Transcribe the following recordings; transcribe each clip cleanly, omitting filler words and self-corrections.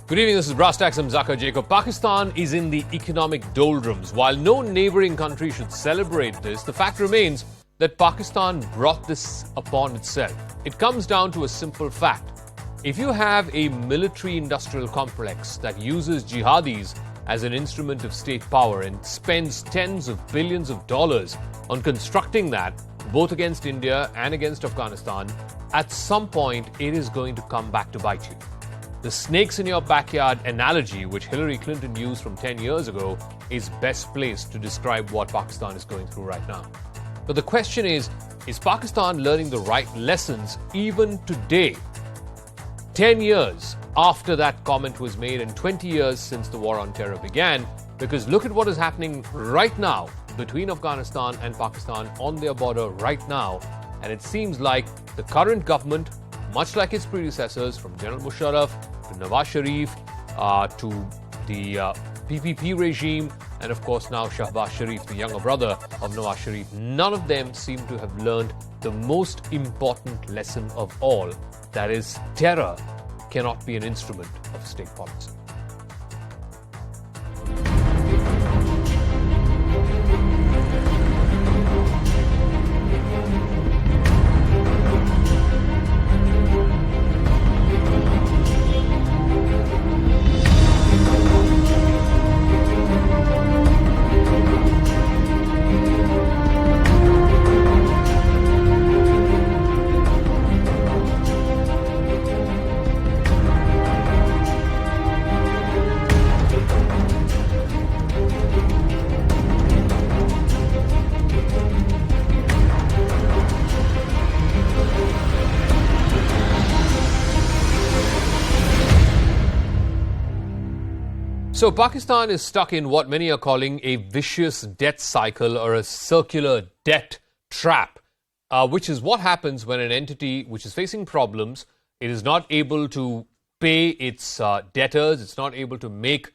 Good evening, this is Brass Tacks. I'm Zakir Jacob. Pakistan is in the economic doldrums. While no neighbouring country should celebrate this, the fact remains that Pakistan brought this upon itself. It comes down to a simple fact. If you have a military-industrial complex that uses jihadis as an instrument of state power and spends tens of billions of dollars on constructing that, both against India and against Afghanistan, at some point it is going to come back to bite you. The snakes in your backyard analogy, which Hillary Clinton used from 10 years ago, is best placed to describe what Pakistan is going through right now. But the question is Pakistan learning the right lessons even today? 10 years after that comment was made and 20 years since the war on terror began, because look at what is happening right now between Afghanistan and Pakistan on their border right now. And it seems like the current government, much like its predecessors, from General Musharraf to Nawaz Sharif to the PPP regime, and of course now Shahbaz Sharif, the younger brother of Nawaz Sharif, none of them seem to have learned the most important lesson of all. That is, terror cannot be an instrument of state policy. So Pakistan is stuck in what many are calling a vicious debt cycle or a circular debt trap, which is what happens when an entity which is facing problems, it is not able to pay its debtors, it's not able to make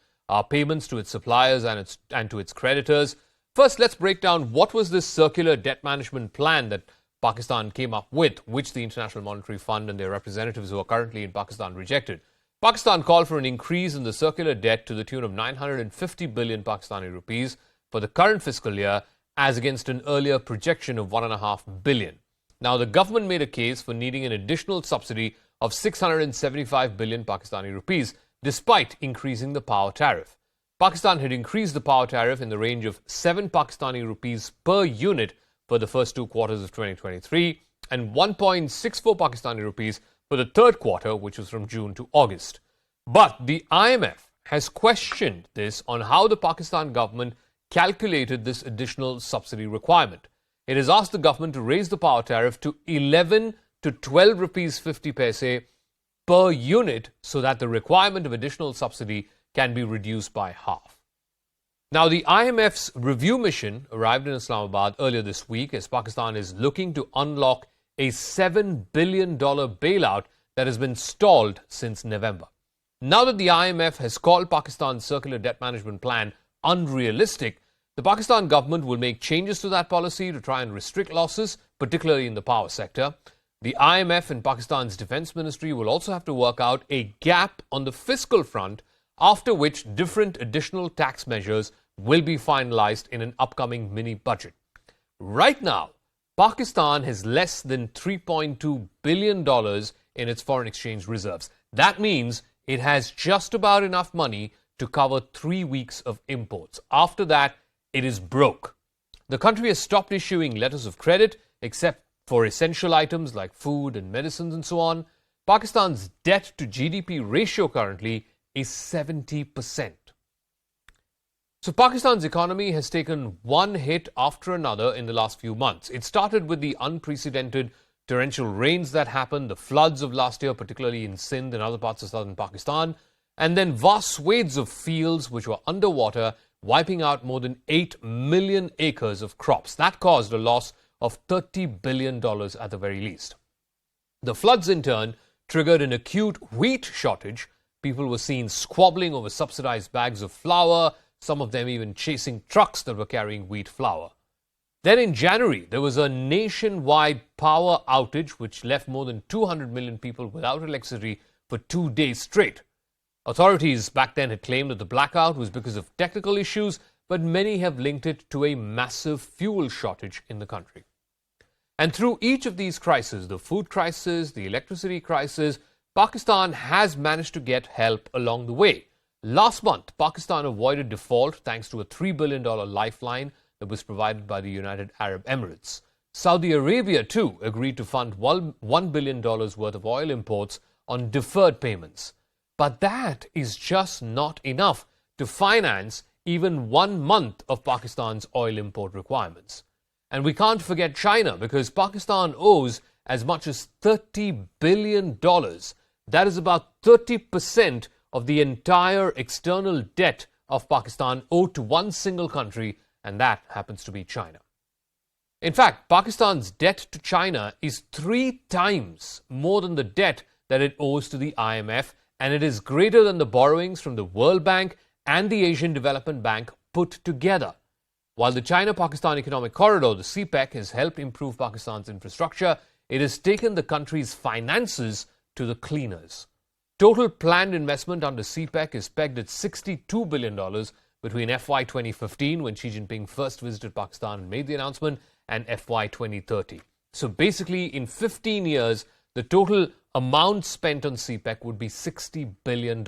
payments to its suppliers and to its creditors. First, let's break down what was this circular debt management plan that Pakistan came up with, which the International Monetary Fund and their representatives who are currently in Pakistan rejected. Pakistan called for an increase in the circular debt to the tune of 950 billion Pakistani rupees for the current fiscal year, as against an earlier projection of 1.5 billion. Now, the government made a case for needing an additional subsidy of 675 billion Pakistani rupees, despite increasing the power tariff. Pakistan had increased the power tariff in the range of 7 Pakistani rupees per unit for the first 2 quarters of 2023 and 1.64 Pakistani rupees for the third quarter, which was from June to August. But the IMF has questioned this on how the Pakistan government calculated this additional subsidy requirement. It has asked the government to raise the power tariff to 11 to 12 rupees 50 paise per unit so that the requirement of additional subsidy can be reduced by half. Now, the IMF's review mission arrived in Islamabad earlier this week as Pakistan is looking to unlock a $7 billion bailout that has been stalled since November. Now that the IMF has called Pakistan's circular debt management plan unrealistic, the Pakistan government will make changes to that policy to try and restrict losses, particularly in the power sector. The IMF and Pakistan's defense ministry will also have to work out a gap on the fiscal front, after which different additional tax measures will be finalized in an upcoming mini budget. Right now, Pakistan has less than $3.2 billion in its foreign exchange reserves. That means it has just about enough money to cover 3 weeks of imports. After that, it is broke. The country has stopped issuing letters of credit, except for essential items like food and medicines and so on. Pakistan's debt to GDP ratio currently is 70%. So Pakistan's economy has taken one hit after another in the last few months. It started with the unprecedented torrential rains that happened, the floods of last year, particularly in Sindh and other parts of southern Pakistan, and then vast swathes of fields which were underwater, wiping out more than 8 million acres of crops. That caused a loss of $30 billion at the very least. The floods, in turn, triggered an acute wheat shortage. People were seen squabbling over subsidized bags of flour, some of them even chasing trucks that were carrying wheat flour. Then in January, there was a nationwide power outage which left more than 200 million people without electricity for 2 days straight. Authorities back then had claimed that the blackout was because of technical issues, but many have linked it to a massive fuel shortage in the country. And through each of these crises, the food crisis, the electricity crisis, Pakistan has managed to get help along the way. Last month, Pakistan avoided default thanks to a $3 billion lifeline that was provided by the United Arab Emirates. Saudi Arabia, too, agreed to fund $1 billion worth of oil imports on deferred payments. But that is just not enough to finance even 1 month of Pakistan's oil import requirements. And we can't forget China, because Pakistan owes as much as $30 billion. That is about 30% of the entire external debt of Pakistan owed to one single country, and that happens to be China. In fact, Pakistan's debt to China is 3 times more than the debt that it owes to the IMF, and it is greater than the borrowings from the World Bank and the Asian Development Bank put together. While the China-Pakistan Economic Corridor, the CPEC, has helped improve Pakistan's infrastructure, it has taken the country's finances to the cleaners. Total planned investment under CPEC is pegged at $62 billion between FY 2015, when Xi Jinping first visited Pakistan and made the announcement, and FY 2030. So basically, in 15 years, the total amount spent on CPEC would be $60 billion.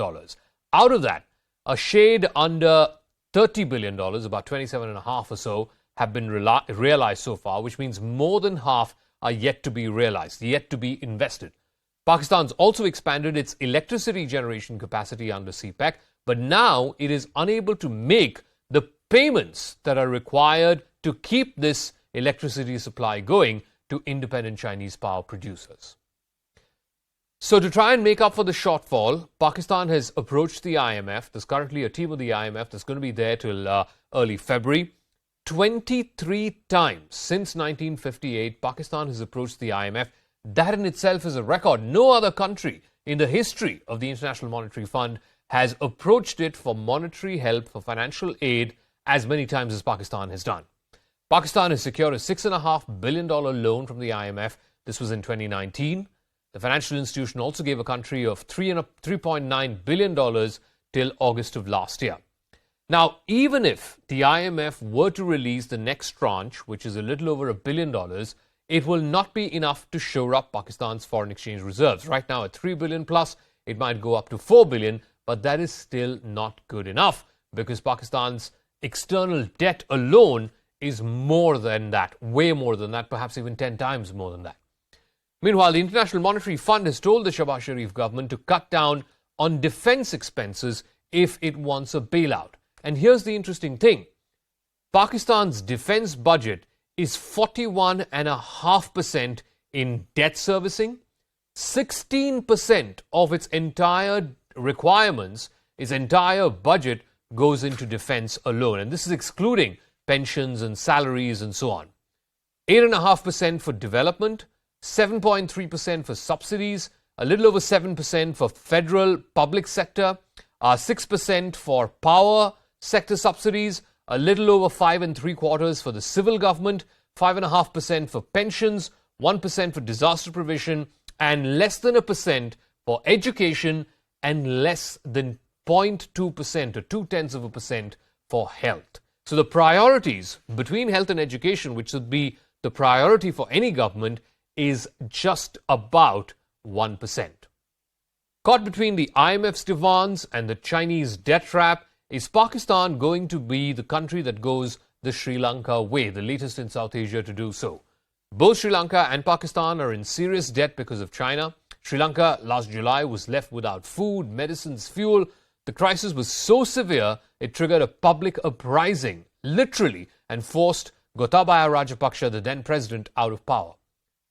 Out of that, a shade under $30 billion, about 27.5 or so, have been realized so far, which means more than half are yet to be realized, yet to be invested. Pakistan's also expanded its electricity generation capacity under CPEC, but now it is unable to make the payments that are required to keep this electricity supply going to independent Chinese power producers. So to try and make up for the shortfall, Pakistan has approached the IMF. There's currently a team of the IMF that's going to be there till early February. 23 times since 1958, Pakistan has approached the IMF. That in itself is a record. No other country in the history of the International Monetary Fund has approached it for monetary help, for financial aid, as many times as Pakistan has done. Pakistan has secured a $6.5 billion loan from the IMF. This was in 2019. The financial institution also gave a country of $3.9 billion till August of last year. Now, even if the IMF were to release the next tranche, which is a little over $1 billion, it will not be enough to shore up Pakistan's foreign exchange reserves. Right now at $3 billion plus, it might go up to $4 billion, but that is still not good enough, because Pakistan's external debt alone is more than that, way more than that, perhaps even 10 times more than that. Meanwhile, the International Monetary Fund has told the Shahbaz Sharif government to cut down on defense expenses if it wants a bailout. And here's the interesting thing. Pakistan's defense budget is 41.5% in debt servicing. 16% of its entire requirements, its entire budget, goes into defense alone. And this is excluding pensions and salaries and so on. 8.5% for development, 7.3% for subsidies, a little over 7% for federal public sector, 6% for power sector subsidies, a little over 5.75% for the civil government, 5.5% for pensions, 1% for disaster provision, and less than 1% for education, and less than 0.2% or 0.2% for health. So the priorities between health and education, which should be the priority for any government, is just about 1%. Caught between the IMF's demands and the Chinese debt trap, is Pakistan going to be the country that goes the Sri Lanka way, the latest in South Asia to do so? Both Sri Lanka and Pakistan are in serious debt because of China. Sri Lanka last July was left without food, medicines, fuel. The crisis was so severe, it triggered a public uprising, literally, and forced Gotabaya Rajapaksa, the then president, out of power.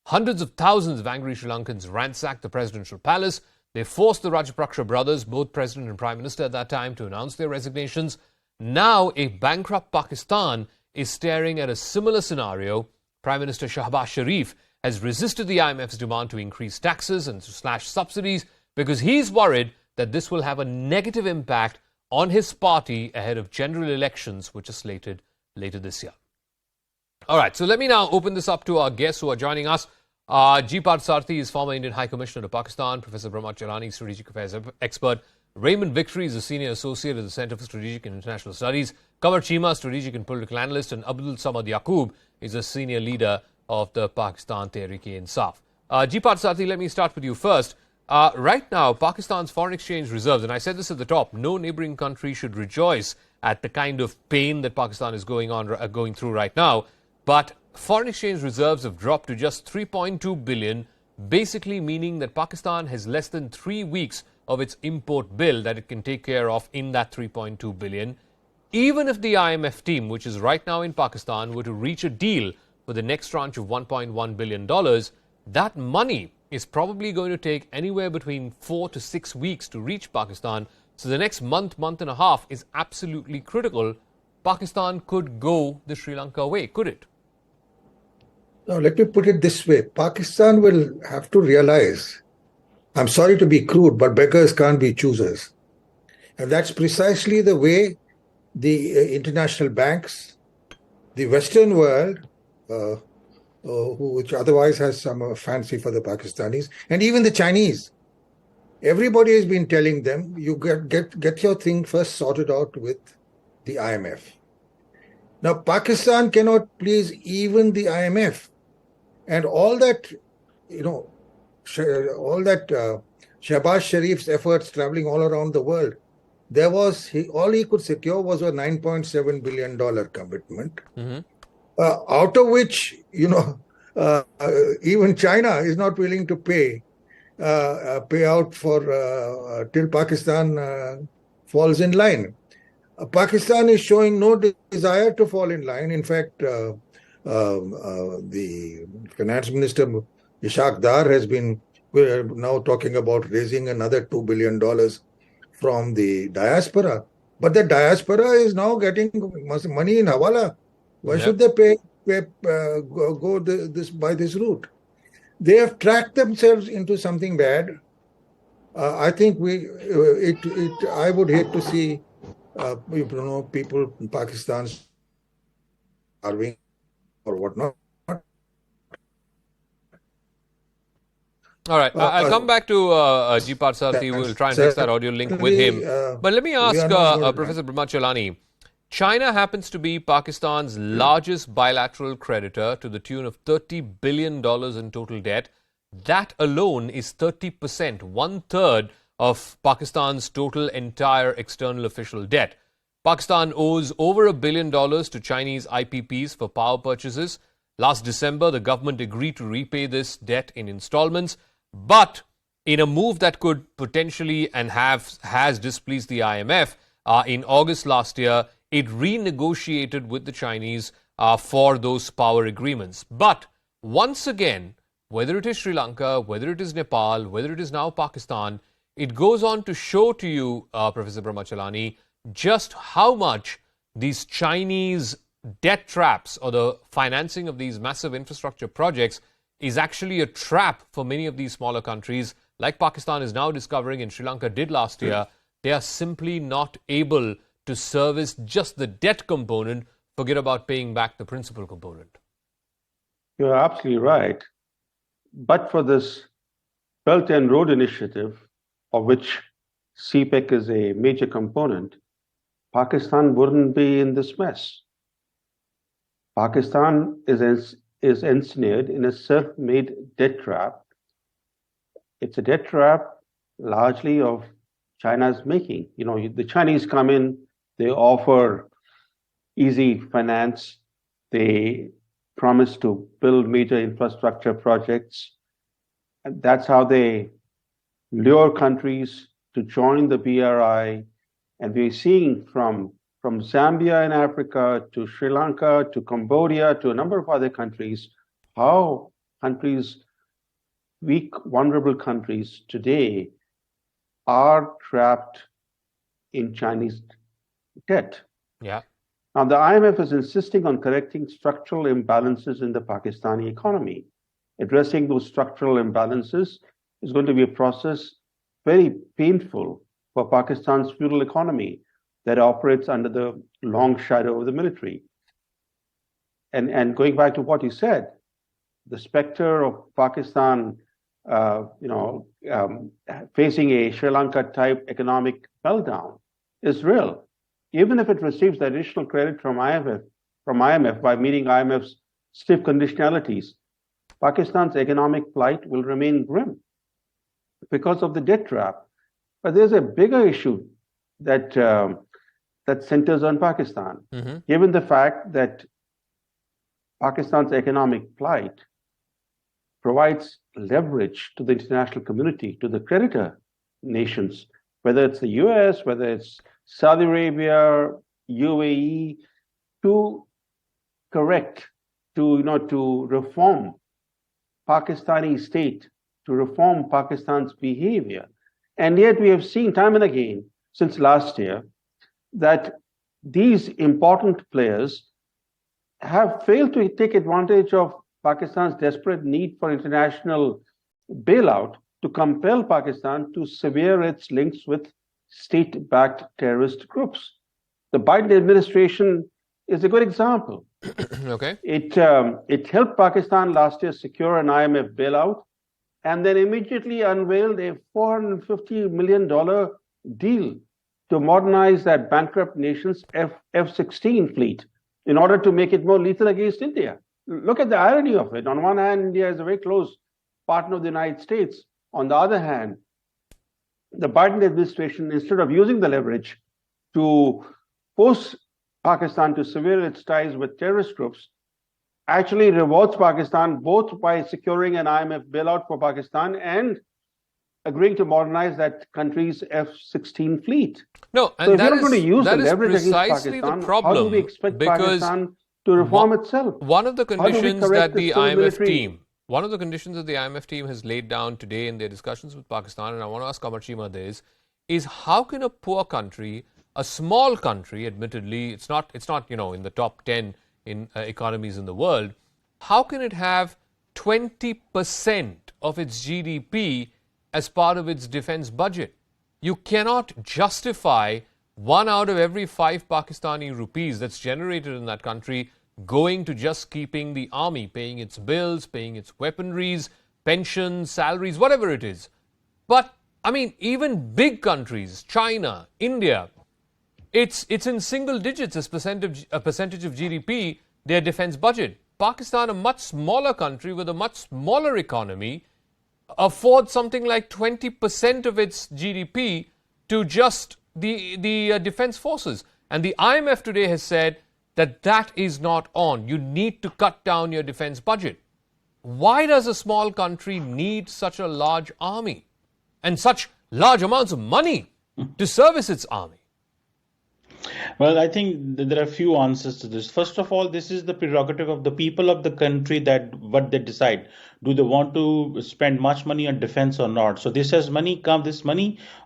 Hundreds of thousands of angry Sri Lankans ransacked the presidential palace. They forced the Rajapaksa brothers, both president and prime minister at that time, to announce their resignations. Now, a bankrupt Pakistan is staring at a similar scenario. Prime Minister Shahbaz Sharif has resisted the IMF's demand to increase taxes and to slash subsidies because he's worried that this will have a negative impact on his party ahead of general elections, which are slated later this year. All right, so let me now open this up to our guests who are joining us. Parthasarthy is former Indian High Commissioner to Pakistan, Professor Brahma Chellaney, strategic affairs expert. Raymond Vickery is a senior associate at the Center for Strategic and International Studies. Qamar, cheema, strategic and political analyst, and Abdul S Yaqoob is a senior leader of the Pakistan Tehreek-e-Insaf. Parthasarthy, let me start with you first. Right now, Pakistan's foreign exchange reserves, and I said this at the top, no neighboring country should rejoice at the kind of pain that Pakistan is going through right now. But foreign exchange reserves have dropped to just 3.2 billion, basically meaning that Pakistan has less than 3 weeks of its import bill that it can take care of in that 3.2 billion. Even if the IMF team, which is right now in Pakistan, were to reach a deal for the next tranche of $1.1 billion, that money is probably going to take anywhere between 4 to 6 weeks to reach Pakistan. So the next month and a half is absolutely critical. Pakistan could go the Sri Lanka way, could it? Now, let me put it this way. Pakistan will have to realize, I'm sorry to be crude, but beggars can't be choosers. And that's precisely the way the international banks, the Western world, which otherwise has some fancy for the Pakistanis, and even the Chinese. Everybody has been telling them, you get your thing first sorted out with the IMF. Now, Pakistan cannot please even the IMF. And all that, Shahbaz Sharif's efforts traveling all around the world, all he could secure was a $9.7 billion commitment, out of which, even China is not willing to pay out for till Pakistan falls in line. Pakistan is showing no desire to fall in line. In fact, the finance minister, Ishaq Dar, has been now talking about raising another $2 billion from the diaspora. But the diaspora is now getting money in Hawala. Why should they go by this route? They have tracked themselves into something bad. I think I would hate to see people in Pakistan starving or whatnot. All right, I'll come back to Parthasarthy. We'll try and fix that audio link with him. But let me ask Professor Brahma Chellaney. China happens to be Pakistan's largest bilateral creditor to the tune of $30 billion in total debt. That alone is 30%, 1/3 of Pakistan's total entire external official debt. Pakistan owes over $1 billion to Chinese IPPs for power purchases. Last December, the government agreed to repay this debt in installments. But in a move that could potentially and has displeased the IMF, in August last year, it renegotiated with the Chinese for those power agreements. But once again, whether it is Sri Lanka, whether it is Nepal, whether it is now Pakistan, it goes on to show to you, Professor Brahma Chellaney, just how much these Chinese debt traps or the financing of these massive infrastructure projects is actually a trap for many of these smaller countries, like Pakistan is now discovering and Sri Lanka did last year. They are simply not able to service just the debt component, forget about paying back the principal component. You're absolutely right. But for this Belt and Road Initiative, of which CPEC is a major component, Pakistan wouldn't be in this mess. Pakistan is ensnared in a self-made debt trap. It's a debt trap largely of China's making. The Chinese come in, they offer easy finance, they promise to build major infrastructure projects. And that's how they lure countries to join the BRI. And we're seeing from Zambia in Africa to Sri Lanka to Cambodia to a number of other countries, how weak, vulnerable countries today are trapped in Chinese debt. Yeah. Now, the IMF is insisting on correcting structural imbalances in the Pakistani economy. Addressing those structural imbalances is going to be a process very painful for Pakistan's feudal economy that operates under the long shadow of the military. And going back to what you said, the specter of Pakistan facing a Sri Lanka-type economic meltdown is real. Even if it receives the additional credit from IMF by meeting IMF's stiff conditionalities, Pakistan's economic plight will remain grim because of the debt trap. But there's a bigger issue that centers on Pakistan, given the fact that Pakistan's economic plight provides leverage to the international community, to the creditor nations, whether it's the US, whether it's Saudi Arabia, UAE, to correct, to reform Pakistani state, to reform Pakistan's behavior. And yet we have seen time and again since last year that these important players have failed to take advantage of Pakistan's desperate need for international bailout to compel Pakistan to sever its links with state-backed terrorist groups. The Biden administration is a good example. Okay. It helped Pakistan last year secure an IMF bailout and then immediately unveiled a $450 million deal to modernize that bankrupt nation's F-16 fleet in order to make it more lethal against India. Look at the irony of it. On one hand, India is a very close partner of the United States. On the other hand, the Biden administration, instead of using the leverage to force Pakistan to sever its ties with terrorist groups, actually rewards Pakistan both by securing an IMF bailout for Pakistan and agreeing to modernize that country's F-16 fleet. No, and so if you're not going to use the leverage against precisely Pakistan, the problem, how do we expect Pakistan to reform itself? One of the conditions that the military? One of the conditions that the IMF team has laid down today in their discussions with Pakistan, and I want to ask Qamar this, is how can a poor country, a small country, admittedly, it's not in the top 10 in economies in the world, how can it have 20% of its GDP as part of its defense budget? You cannot justify 1 out of every 5 Pakistani rupees that's generated in that country going to just keeping the army, paying its bills, paying its weaponries, pensions, salaries, whatever it is. But, I mean, even big countries, China, India, it's in single digits as a percentage of GDP, their defense budget. Pakistan, a much smaller country with a much smaller economy, affords something like 20% of its GDP to just the defense forces. And the IMF today has said that is not on. You need to cut down your defense budget. Why does a small country need such a large army and such large amounts of money to service its army? Well, I think there are a few answers to this. First of all, this is the prerogative of the people of the country that what they decide. Do they want to spend much money on defense or not? So this money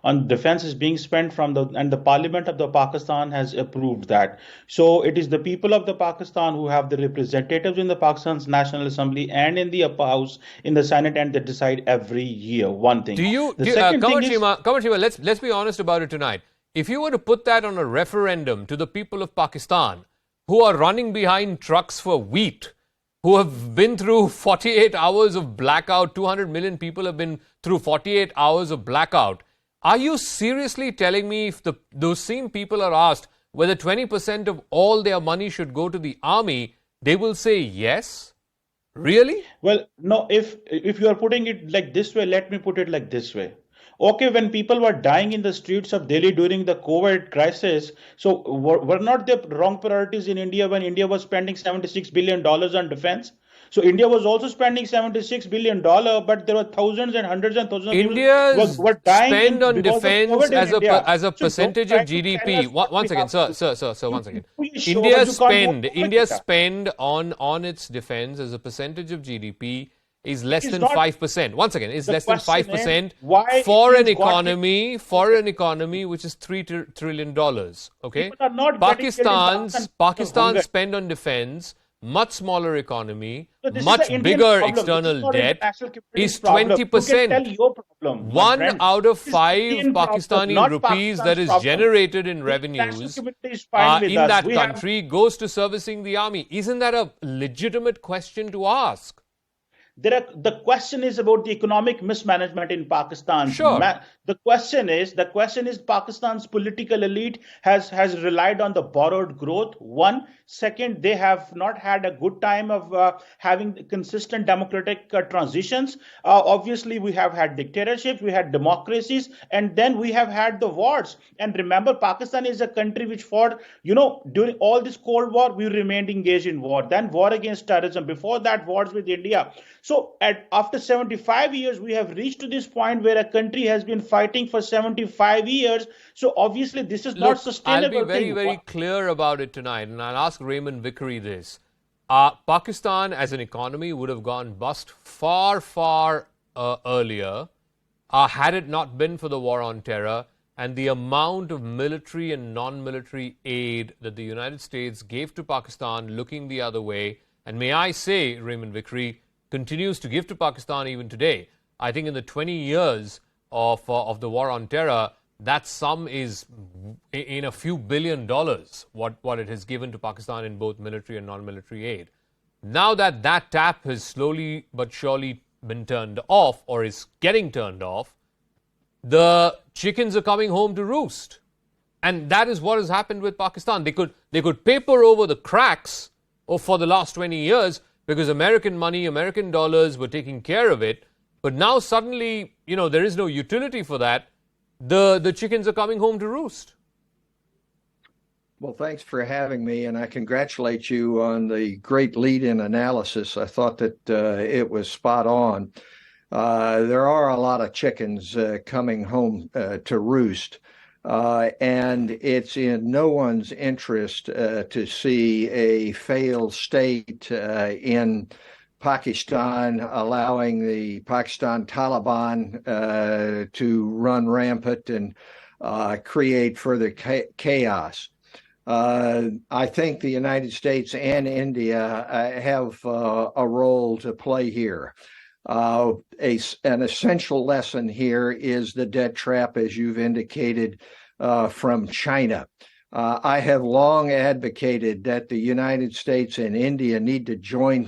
on defense is being spent and the parliament of the Pakistan has approved that. So it is the people of the Pakistan who have the representatives in the Pakistan's National Assembly and in the upper house, in the Senate, and they decide every year one thing. Qamar, let's be honest about it tonight. If you were to put that on a referendum to the people of Pakistan, who are running behind trucks for wheat, who have been through 48 hours of blackout, 200 million people have been through 48 hours of blackout, are you seriously telling me if those same people are asked whether 20% of all their money should go to the army, they will say yes? Really? Well, no, if you are putting it like this way, let me put it like this way. Okay, when people were dying in the streets of Delhi during the COVID crisis, so were not there wrong priorities in India when India was spending $76 billion on defense? So India was also spending $76 billion, but there were thousands and hundreds and thousands of people India's were dying spend on defense as a percentage of GDP. One second, sir, one second. India's spend on its defense as a percentage of GDP is less than 5%. Once again, is less than 5% for an economy which is $3 trillion. Okay, Pakistan's spend on defense, much smaller economy, much bigger external debt, is 20%. 1 out of 5 Pakistani rupees that is generated in revenues in that country goes to servicing the army. Isn't that a legitimate question to ask? the question is about the economic mismanagement in Pakistan. Sure. The question is Pakistan's political elite has relied on the borrowed growth. One. Second, they have not had a good time of having consistent democratic transitions. Obviously, we have had dictatorships, we had democracies, and then we have had the wars. And remember, Pakistan is a country which fought, during all this Cold War, we remained engaged in war. Then war against terrorism. Before that, wars with India. So after 75 years, we have reached to this point where a country has been fighting for 75 years. So obviously, this is not sustainable. I'll be very clear about it tonight, and I'll ask Raymond Vickery this. Pakistan as an economy would have gone bust far, far earlier had it not been for the war on terror and the amount of military and non-military aid that the United States gave to Pakistan looking the other way. And may I say, Raymond Vickery, continues to give to Pakistan even today. I think in the 20 years of the war on terror, that sum is in a few $billion, what it has given to Pakistan in both military and non-military aid. Now that tap has slowly but surely been turned off or is getting turned off, the chickens are coming home to roost. And that is what has happened with Pakistan. They could paper over the cracks for the last 20 years because American money, American dollars were taking care of it. But now suddenly, there is no utility for that. The chickens are coming home to roost. Well, thanks for having me, and I congratulate you on the great lead-in analysis. I thought that it was spot on. There are a lot of chickens coming home to roost, and it's in no one's interest to see a failed state in Pakistan, allowing the Pakistan Taliban to run rampant and create further chaos. I think the United States and India have a role to play here. An essential lesson here is the debt trap, as you've indicated, from China. I have long advocated that the United States and India need to join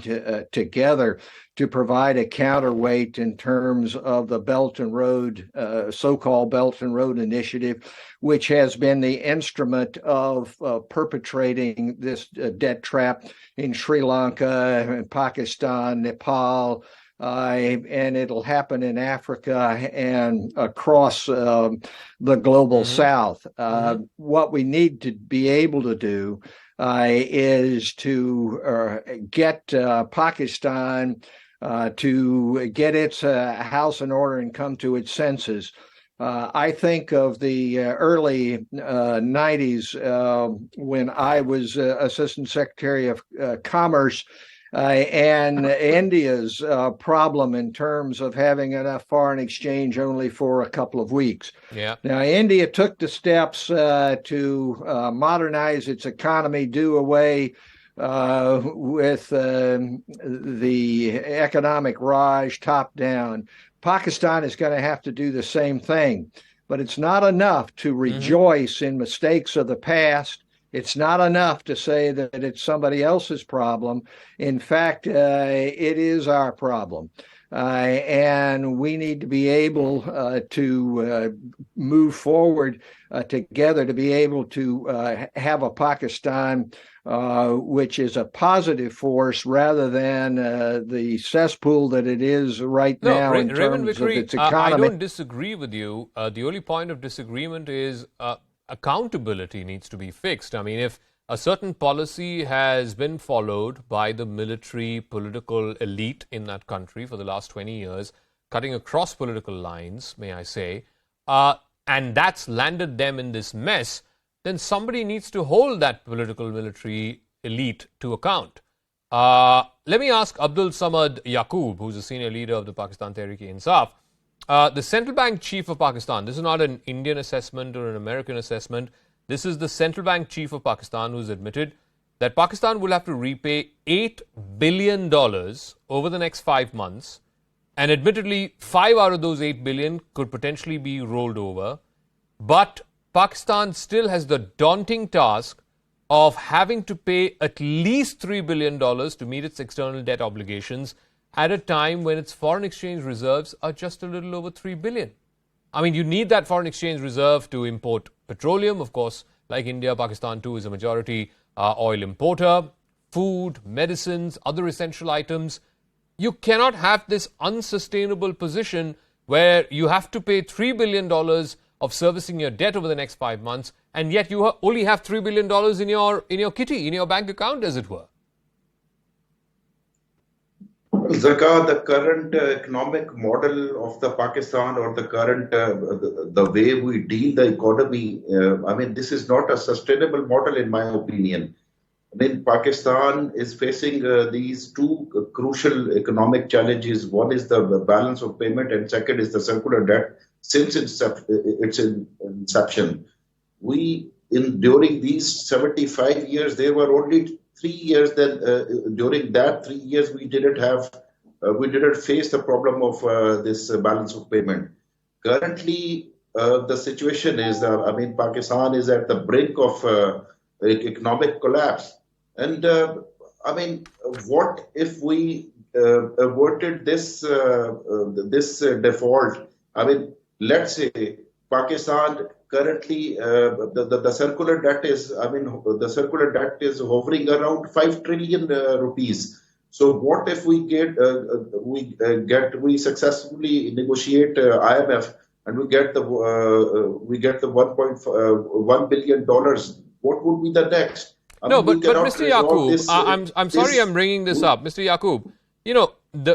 together to provide a counterweight in terms of the Belt and Road, so-called Belt and Road Initiative, which has been the instrument of perpetrating this debt trap in Sri Lanka, Pakistan, Nepal, and it'll happen in Africa and across the global South. What we need to be able to do is to get Pakistan to get its house in order and come to its senses. I think of the early 90s when I was Assistant Secretary of Commerce, and India's problem in terms of having enough foreign exchange only for a couple of weeks. Yeah. Now, India took the steps to modernize its economy, do away with the economic Raj top down. Pakistan is going to have to do the same thing, but it's not enough to rejoice in mistakes of the past. It's not enough to say that it's somebody else's problem. In fact, it is our problem. And we need to be able to move forward together to be able to have a Pakistan which is a positive force rather than the cesspool that it is right now in Raymond terms Vickery, of its economy. I don't disagree with you. The only point of disagreement is accountability needs to be fixed. I mean, if a certain policy has been followed by the military political elite in that country for the last 20 years, cutting across political lines, may I say, and that's landed them in this mess, then somebody needs to hold that political military elite to account. Let me ask Abdul S Yaqoob, who's a senior leader of the Pakistan Tehreek-e-Insaf. The central bank chief of Pakistan, this is not an Indian assessment or an American assessment. This is the central bank chief of Pakistan who's admitted that Pakistan will have to repay $8 billion over the next 5 months. And admittedly, 5 out of those $8 billion could potentially be rolled over. But Pakistan still has the daunting task of having to pay at least $3 billion to meet its external debt obligations. at a time when its foreign exchange reserves are just a little over 3 billion. I mean, you need that foreign exchange reserve to import petroleum, of course, like India. Pakistan too is a majority oil importer, food, medicines, other essential items. You cannot have this unsustainable position where you have to pay $3 billion of servicing your debt over the next 5 months, and yet you only have $3 billion in your kitty, in your bank account, as it were. Zaka, the current economic model of the Pakistan, or the current the way we deal the economy, I mean, this is not a sustainable model in my opinion. I mean, Pakistan is facing these two crucial economic challenges. One is the balance of payment, and second is the circular debt. Since its inception, during these 75 years, there were only 3 years that during that 3 years we didn't face the problem of this balance of payment. Currently, the situation is, I mean, Pakistan is at the brink of economic collapse. And I mean, what if we averted this default? I mean, let's say Pakistan currently the circular debt is, I mean, the circular debt is hovering around 5 trillion rupees. So what if we we successfully negotiate IMF and we get the 1.1 billion dollars? What would be the next? No, but Mr. Yaqoob, I'm sorry I'm bringing this up. Mr. Yaqoob, you know,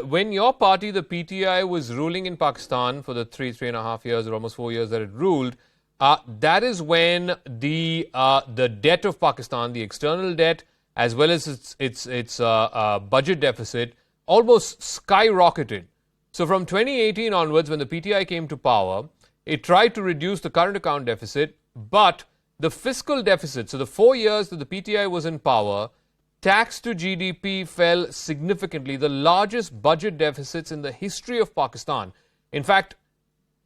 when your party, the PTI, was ruling in Pakistan for the 3.5 years or almost 4 years that it ruled, that is when the debt of Pakistan, the external debt, as well as its budget deficit, almost skyrocketed. So from 2018 onwards, when the PTI came to power, it tried to reduce the current account deficit, but the fiscal deficit, so the 4 years that the PTI was in power, tax to GDP fell significantly, the largest budget deficits in the history of Pakistan. In fact,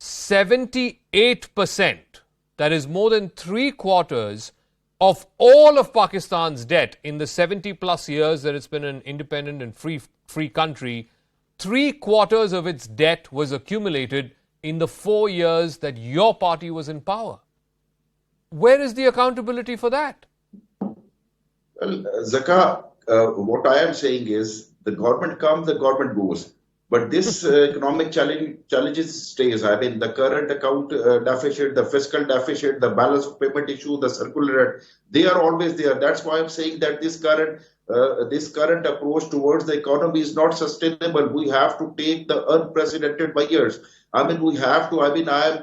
78%, that is more than 3/4 of all of Pakistan's debt in the 70 plus years that it's been an independent and free country, 3/4 of its debt was accumulated in the 4 years that your party was in power. Where is the accountability for that? Well, Zaka, what I am saying is the government comes, the government goes. But this economic challenges stays. I mean, the current account deficit, the fiscal deficit, the balance of payment issue, the circular debt, they are always there. That's why I'm saying that this current approach towards the economy is not sustainable. We have to take the unprecedented measures. I mean, we have to. I mean, I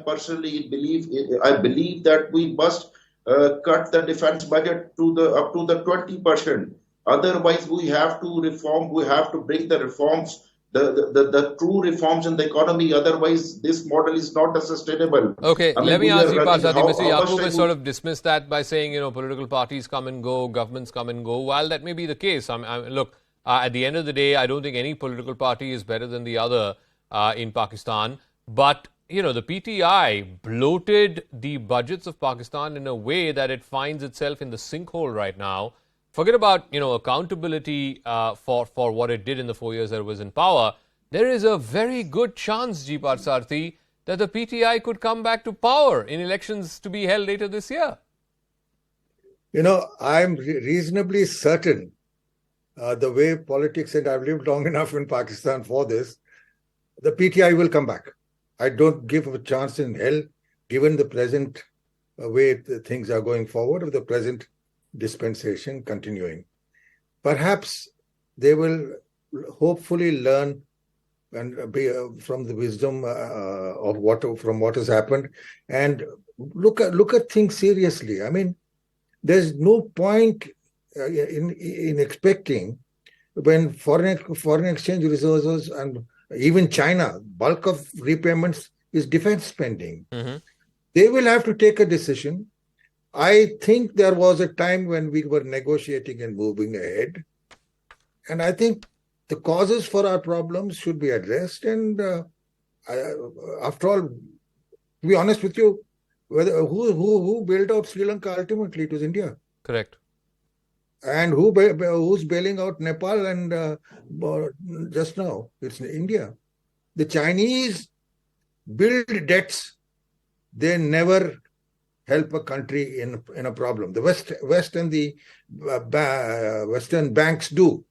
believe that we must cut the defense budget up to the 20%. Otherwise, we have to reform. We have to bring the reforms. The true reforms in the economy. Otherwise, this model is not sustainable. Okay, let me ask you, Parthasarthy. Mr. Yaqoob has sort of dismissed that by saying, you know, political parties come and go, governments come and go. While that may be the case, look, at the end of the day, I don't think any political party is better than the other in Pakistan. But, you know, the PTI bloated the budgets of Pakistan in a way that it finds itself in the sinkhole right now. Forget about, you know, accountability for what it did in the 4 years that it was in power. There is a very good chance, G. Parthasarthy, that the PTI could come back to power in elections to be held later this year. You know, I'm reasonably certain the way politics, and I've lived long enough in Pakistan for this, the PTI will come back. I don't give a chance in hell, given the present way things are going forward, of the present dispensation continuing. Perhaps they will hopefully learn and be from the wisdom of what has happened, and look at things seriously. I mean, there's no point in expecting, when foreign exchange resources and even China, bulk of repayments is defense spending. Mm-hmm. They will have to take a decision. I think there was a time when we were negotiating and moving ahead. And I think the causes for our problems should be addressed. And after all, to be honest with you, who bailed out Sri Lanka ultimately? It was India. Correct. And who's bailing out Nepal and just now? It's India. The Chinese build debts. They never help a country in a problem. The West and the Western banks do.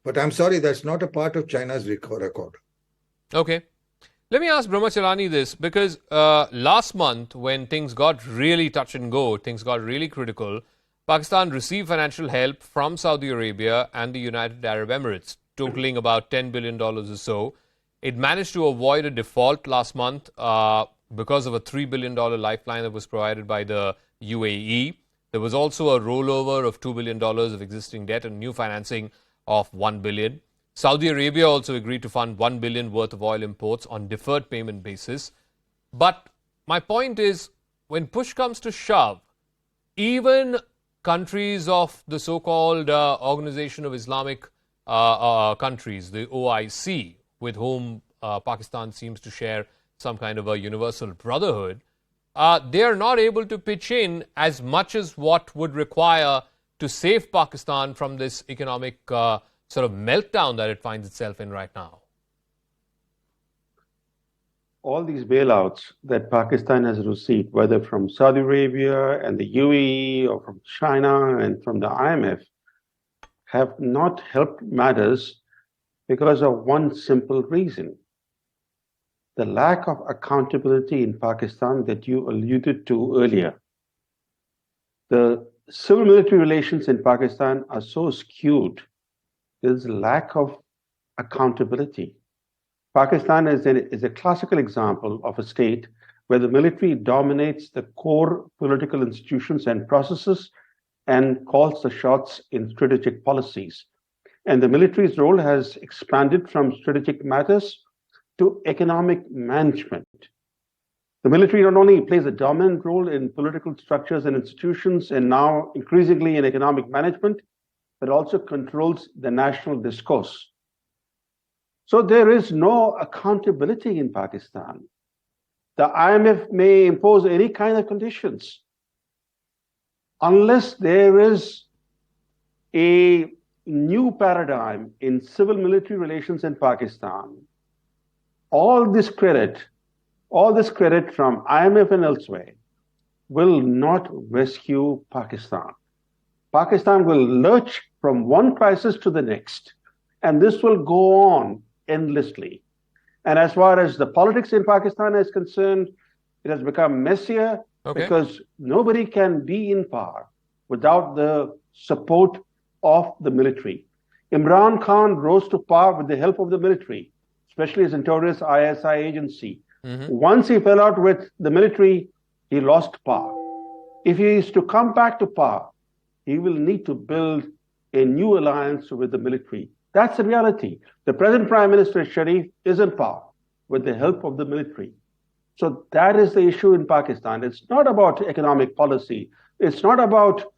But I'm sorry, that's not a part of China's record. Okay. Let me ask Brahma Chellaney this, because last month when things got really touch and go, things got really critical, Pakistan received financial help from Saudi Arabia and the United Arab Emirates, totaling about $10 billion or so. It managed to avoid a default last month because of a $3 billion lifeline that was provided by the UAE. There was also a rollover of $2 billion of existing debt and new financing of $1 billion. Saudi Arabia also agreed to fund $1 billion worth of oil imports on deferred payment basis. But my point is, when push comes to shove, even countries of the so-called Organization of Islamic Countries, the OIC, with whom Pakistan seems to share some kind of a universal brotherhood, they are not able to pitch in as much as what would require to save Pakistan from this economic sort of meltdown that it finds itself in right now. All these bailouts that Pakistan has received, whether from Saudi Arabia and the UAE or from China and from the IMF, have not helped matters because of one simple reason: the lack of accountability in Pakistan that you alluded to earlier. The civil-military relations in Pakistan are so skewed. There's a lack of accountability. Pakistan is a classical example of a state where the military dominates the core political institutions and processes and calls the shots in strategic policies. And the military's role has expanded from strategic matters to economic management. The military not only plays a dominant role in political structures and institutions, and now increasingly in economic management, but also controls the national discourse. So there is no accountability in Pakistan. The IMF may impose any kind of conditions. Unless there is a new paradigm in civil-military relations in Pakistan, all this credit from IMF and elsewhere will not rescue Pakistan. Pakistan will lurch from one crisis to the next, and this will go on endlessly. And as far as the politics in Pakistan is concerned, it has become messier because nobody can be in power without the support of the military. Imran Khan rose to power with the help of the military, especially his notorious ISI agency. Once he fell out with the military, he lost power. If he is to come back to power, he will need to build a new alliance with the military. That's the reality. The present Prime Minister Sharif is in power with the help of the military. So that is the issue in Pakistan. It's not about economic policy. It's not about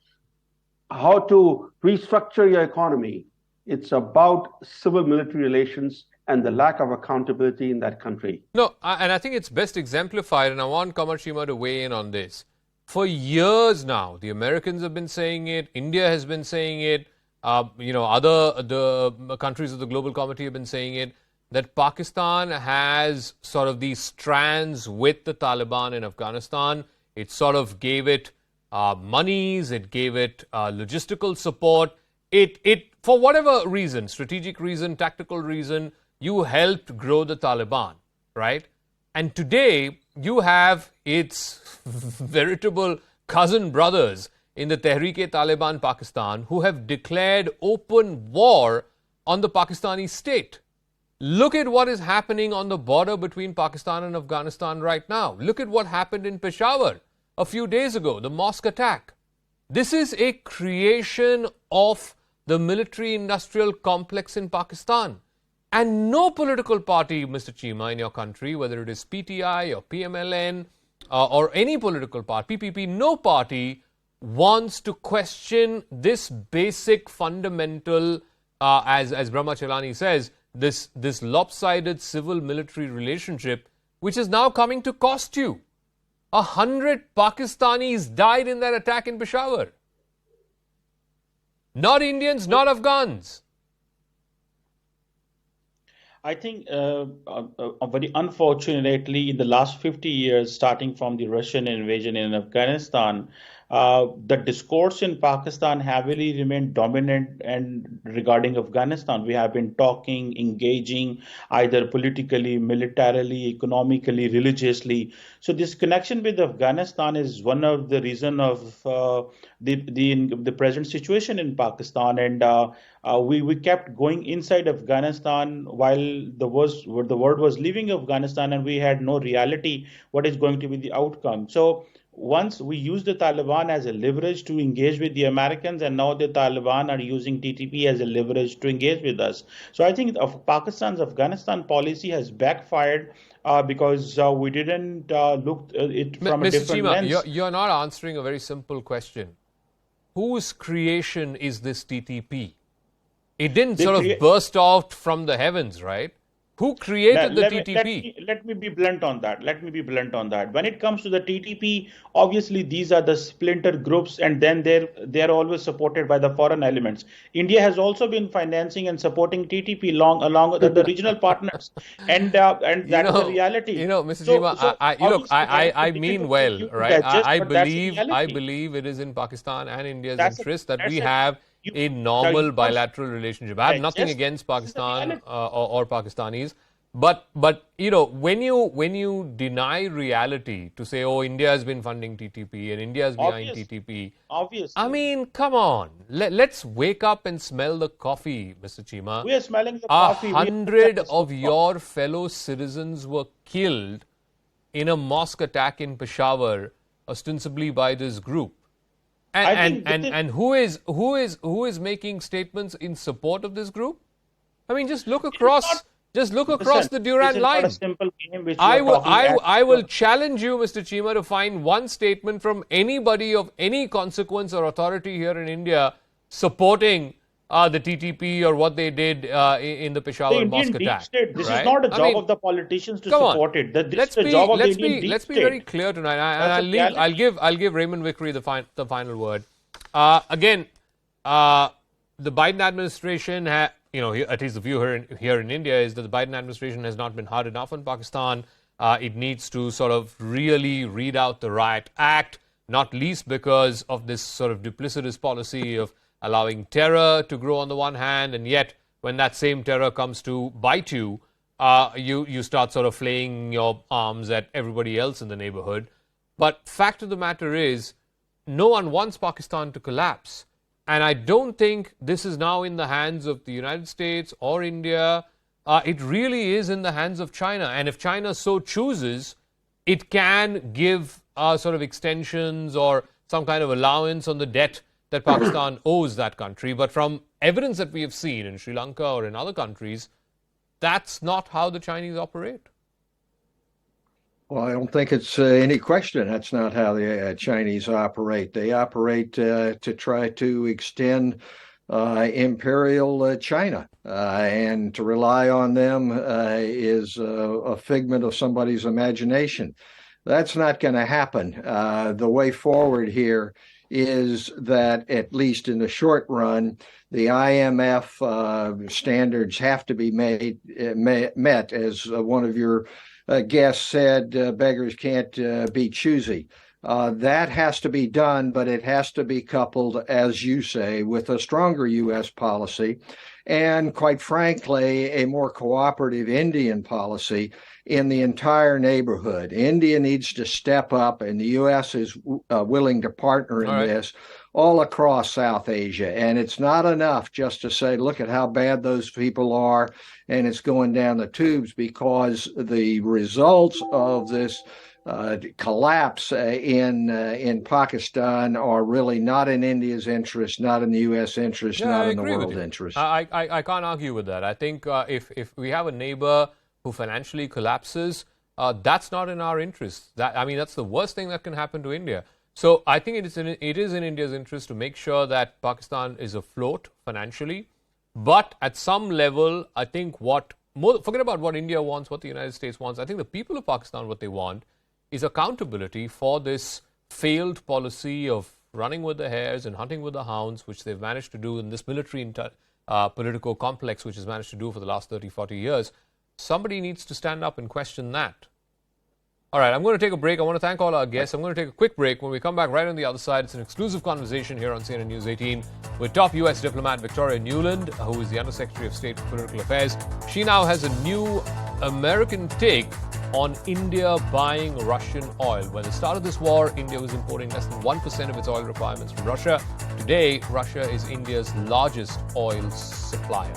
how to restructure your economy. It's about civil-military relations and the lack of accountability in that country. No, and I think it's best exemplified, and I want Qamar to weigh in on this. For years now, the Americans have been saying it, India has been saying it, the countries of the Global Committee have been saying it, that Pakistan has sort of these strands with the Taliban in Afghanistan. It sort of gave it monies, it gave it logistical support. It, for whatever reason, strategic reason, tactical reason, you helped grow the Taliban, right? And today, you have its veritable cousin brothers in the Tehreek-e-Taliban Pakistan who have declared open war on the Pakistani state. Look at what is happening on the border between Pakistan and Afghanistan right now. Look at what happened in Peshawar a few days ago, the mosque attack. This is a creation of the military-industrial complex in Pakistan. And no political party, Mr. Cheema, in your country, whether it is PTI or PMLN or any political party, PPP, no party wants to question this basic fundamental, as Brahma Chellaney says, this lopsided civil-military relationship, which is now coming to cost you. 100 Pakistanis died in that attack in Peshawar. Not Indians, not Afghans. I think, very unfortunately, in the last 50 years, starting from the Russian invasion in Afghanistan, the discourse in Pakistan heavily remained dominant. And regarding Afghanistan, we have been talking, engaging, either politically, militarily, economically, religiously. So this connection with Afghanistan is one of the reason of the present situation in Pakistan. And we kept going inside Afghanistan while the world was leaving Afghanistan, and we had no reality what is going to be the outcome. So once we used the Taliban as a leverage to engage with the Americans, and now the Taliban are using TTP as a leverage to engage with us. So I think of Pakistan's Afghanistan policy has backfired because we didn't look at it from a Mr. different Cheema, lens. you're not answering a very simple question. Whose creation is this TTP? It didn't sort of burst out from the heavens, right? Who created the TTP? Let me be blunt on that. When it comes to the TTP, obviously these are the splinter groups, and then they're always supported by the foreign elements. India has also been financing and supporting TTP along with the regional partners, and that is the reality. Mr. Cheema, I mean well, right? I believe it is in Pakistan and India's interest that we have a normal bilateral relationship. I have nothing against Pakistan or Pakistanis, but when you deny reality to say, oh, India has been funding TTP and India is behind TTP, obviously. I mean, come on, let's wake up and smell the coffee, Mr. Cheema. We are smelling the coffee. 100 of your fellow citizens were killed in a mosque attack in Peshawar, ostensibly by this group. And who is making statements in support of this group? I mean, just look across the Durand line. I will challenge you, Mr. Cheema, to find one statement from anybody of any consequence or authority here in India supporting the TTP or what they did in the Peshawar mosque attack. This is not a job of the politicians to support it. This is the job of the Indian deep let's state. be very clear tonight. I'll give Raymond Vickery the final word. Again, the Biden administration, at least the view here in India is that the Biden administration has not been hard enough on Pakistan. It needs to sort of really read out the Riot Act, not least because of this sort of duplicitous policy of allowing terror to grow on the one hand, and yet when that same terror comes to bite you, you start sort of flaying your arms at everybody else in the neighborhood. But fact of the matter is, no one wants Pakistan to collapse. And I don't think this is now in the hands of the United States or India. It really is in the hands of China. And if China so chooses, it can give sort of extensions or some kind of allowance on the debt that Pakistan owes that country. But from evidence that we have seen in Sri Lanka or in other countries, that's not how the Chinese operate. Well, I don't think it's any question that's not how the Chinese operate. They operate to try to extend imperial China, and to rely on them is a figment of somebody's imagination. That's not going to happen. The way forward here is that, at least in the short run, the IMF standards have to be met. As one of your guests said, beggars can't be choosy. That has to be done, but it has to be coupled, as you say, with a stronger U.S. policy and, quite frankly, a more cooperative Indian policy in the entire neighborhood. India needs to step up, and the U.S. is willing to partner in this all across South Asia. And it's not enough just to say, look at how bad those people are, and it's going down the tubes, because the results of this collapse in Pakistan are really not in India's interest, not in the U.S. interest, not in the world interest. I can't argue with that. I think if we have a neighbor who financially collapses, that's not in our interest. That's the worst thing that can happen to India. So I think it is in India's interest to make sure that Pakistan is afloat financially. But at some level, I think forget about what India wants, what the United States wants. I think the people of Pakistan, what they want is accountability for this failed policy of running with the hares and hunting with the hounds, which they've managed to do in this military political complex, which has managed to do for the last 30, 40 years, somebody needs to stand up and question that. All right, I'm going to take a break. I want to thank all our guests. I'm going to take a quick break. When we come back right on the other side, it's an exclusive conversation here on CNN News 18 with top U.S. diplomat Victoria Nuland, who is the Undersecretary of State for Political Affairs. She now has a new American take on India buying Russian oil. When the start of this war, India was importing less than 1% of its oil requirements from Russia. Today, Russia is India's largest oil supplier.